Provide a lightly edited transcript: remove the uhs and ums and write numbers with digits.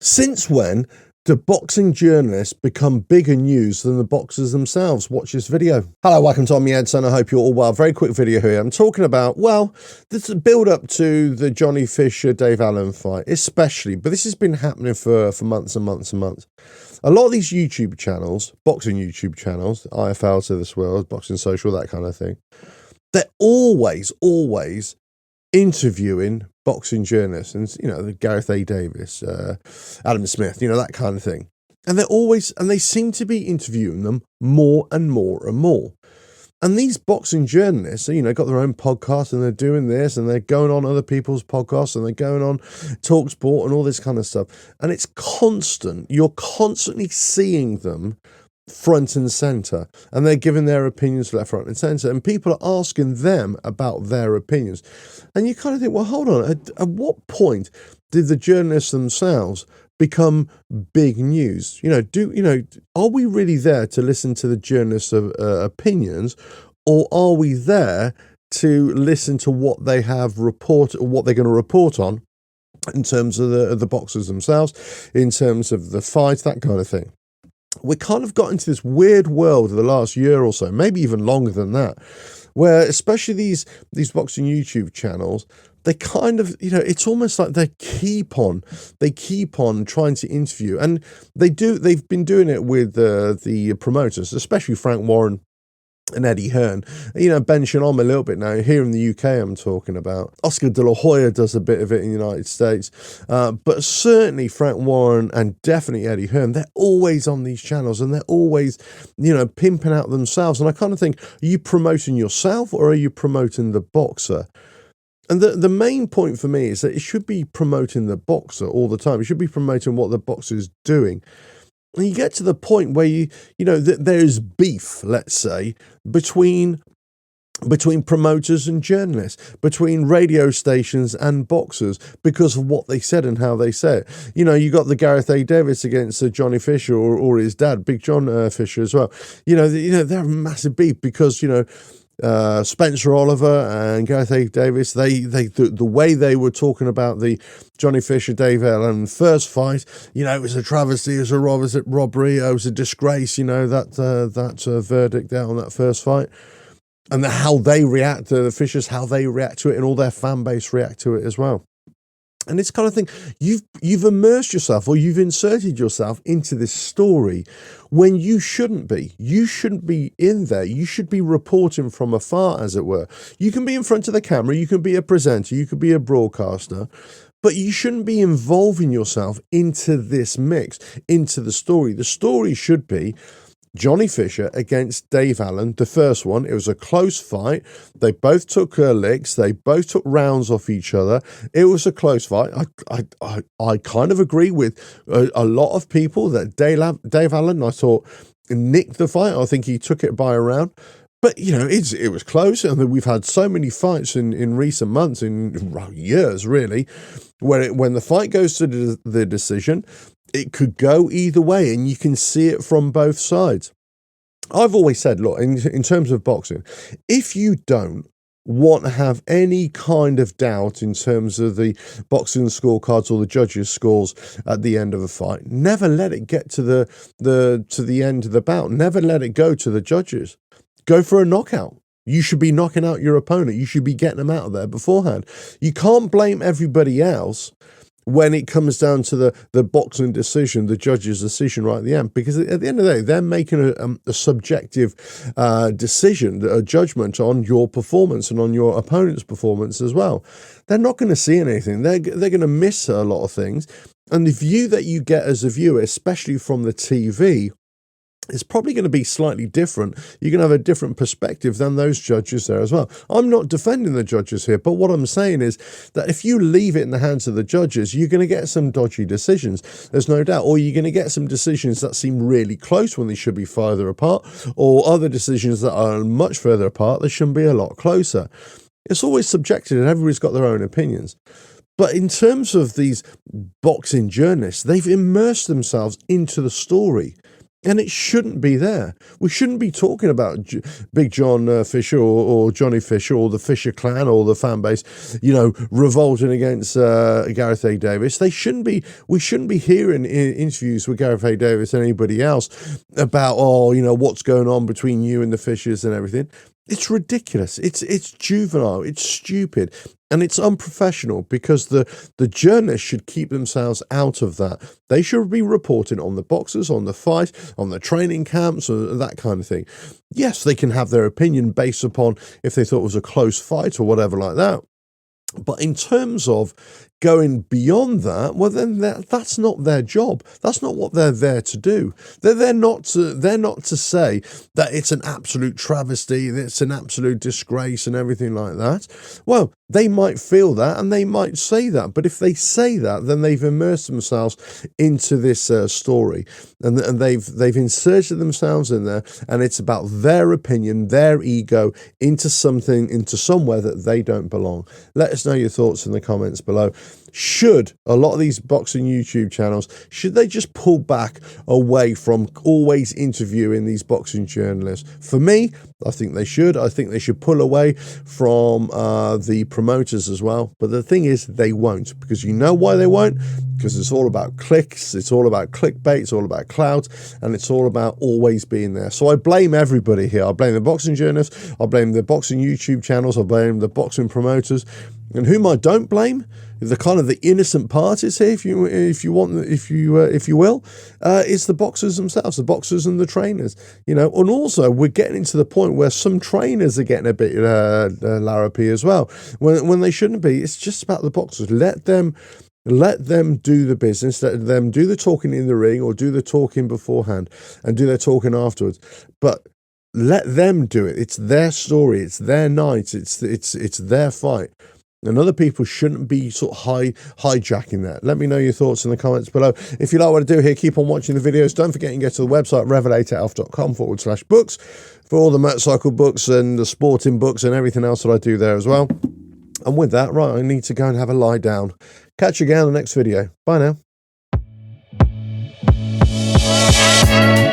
Since when do boxing journalists become bigger news than the boxers themselves? Watch this video. Hello, welcome to On Me Edson. I hope you're all well. Very quick video here. I'm talking about, well, this build up to the Johnny Fisher, Dave Allen fight, especially, but this has been happening for months and months and months. A lot of these YouTube channels, boxing YouTube channels, IFL to this world, Boxing Social, that kind of thing, they're always interviewing boxing journalists, and the Gareth Davies, Adam Smith, that kind of thing. And they seem to be interviewing them more and more and more. And these boxing journalists, got their own podcast, and they're doing this, and they're going on other people's podcasts, and they're going on TalkSport and all this kind of stuff. And it's constant. You're constantly seeing them front and center, and they're giving their opinions left, front and center, and people are asking them about their opinions. And you kind of think, well, hold on, at what point did the journalists themselves become big news? Are we really there to listen to the journalists' opinions, or are we there to listen to what they have reported, or what they're going to report on in terms of the boxers themselves, in terms of the fight, that kind of thing? We kind of got into this weird world of the last year or so, maybe even longer than that, where especially these boxing YouTube channels, they kind of, it's almost like they keep on trying to interview, and they've been doing it with the promoters, especially Frank Warren and Eddie Hearn, benching on a little bit now. Here in the UK, I'm talking about. Oscar De La Hoya does a bit of it in the United States. But certainly Frank Warren and definitely Eddie Hearn, they're always on these channels, and they're always, pimping out themselves. And I kind of think, are you promoting yourself, or are you promoting the boxer? And the main point for me is that it should be promoting the boxer all the time. It should be promoting what the boxer is doing. And you get to the point where there's beef, let's say, between promoters and journalists, between radio stations and boxers, because of what they said and how they said it. You got the Gareth Davies against Johnny Fisher, or his dad, Big John Fisher as well. They're a massive beef because Spencer Oliver and Gareth Davies, the way they were talking about the Johnny Fisher, Dave Allen first fight, it was a travesty, it was a robbery, it was a disgrace, that verdict out on that first fight, and how they react to the Fishers, how they react to it, and all their fan base react to it as well. And it's kind of thing, you've immersed yourself, or you've inserted yourself into this story when you shouldn't be. You shouldn't be in there. You should be reporting from afar, as it were. You can be in front of the camera, you can be a presenter, you could be a broadcaster, but you shouldn't be involving yourself into this mix, into the story. The story should be Johnny Fisher against Dave Allen, the first one. It was a close fight. They both took licks. They both took rounds off each other. It was a close fight. I kind of agree with a lot of people that Dave Allen, I thought, nicked the fight. I think he took it by a round. But, it was close. I mean, we've had so many fights in recent months, in years, really, where when the fight goes to the decision, it could go either way, and you can see it from both sides. I've always said, look, in terms of boxing, if you don't want to have any kind of doubt in terms of the boxing scorecards or the judges' scores at the end of a fight, never let it get to the end of the bout. Never let it go to the judges. Go for a knockout. You should be knocking out your opponent. You should be getting them out of there beforehand. You can't blame everybody else when it comes down to the boxing decision, the judge's decision right at the end, because at the end of the day, they're making a subjective decision, a judgment on your performance and on your opponent's performance as well. They're not going to see anything. They're going to miss a lot of things. And the view that you get as a viewer, especially from the TV, it's probably going to be slightly different. You're going to have a different perspective than those judges there as well. I'm not defending the judges here, but what I'm saying is that if you leave it in the hands of the judges, you're going to get some dodgy decisions. There's no doubt. Or you're going to get some decisions that seem really close when they should be farther apart, or other decisions that are much further apart that shouldn't be a lot closer. It's always subjective, and everybody's got their own opinions. But in terms of these boxing journalists, they've immersed themselves into the story. And it shouldn't be there. We shouldn't be talking about Big John Fisher or Johnny Fisher or the Fisher clan or the fan base, revolting against Gareth A. Davies. We shouldn't be hearing interviews with Gareth A. Davies and anybody else about, what's going on between you and the Fishers and everything. It's ridiculous. It's juvenile. It's stupid. And it's unprofessional, because the journalists should keep themselves out of that. They should be reporting on the boxers, on the fight, on the training camps, or that kind of thing. Yes, they can have their opinion based upon if they thought it was a close fight or whatever like that. But in terms of going beyond that, well, then that's not their job. That's not what they're there to do. They're not to say that it's an absolute travesty, that it's an absolute disgrace and everything like that. Well, they might feel that and they might say that, but if they say that, then they've immersed themselves into this story, and they've inserted themselves in there, and it's about their opinion, their ego, into somewhere that they don't belong. Let us know your thoughts in the comments below. Should a lot of these boxing YouTube channels, should they just pull back away from always interviewing these boxing journalists? For me, I think they should. I think they should pull away from the promoters as well. But the thing is, they won't, because you know why they won't? Because it's all about clicks, it's all about clickbait, it's all about clout, and it's all about always being there. So I blame everybody here. I blame the boxing journalists, I blame the boxing YouTube channels, I blame the boxing promoters. And whom I don't blame, the kind of the innocent parties here, if you will, it's the boxers themselves, the boxers and the trainers. And also we're getting into the point where some trainers are getting a bit larrapy as well, when they shouldn't be. It's just about the boxers. Let them do the business, let them do the talking in the ring, or do the talking beforehand and do their talking afterwards. But let them do it. It's their story. It's their night. It's their fight. And other people shouldn't be sort of hijacking that. Let me know your thoughts in the comments below. If you like what I do here, keep on watching the videos. Don't forget you can go to the website, revelatoralf.com/books, for all the motorcycle books and the sporting books and everything else that I do there as well. And with that, right, I need to go and have a lie down. Catch you again in the next video. Bye now.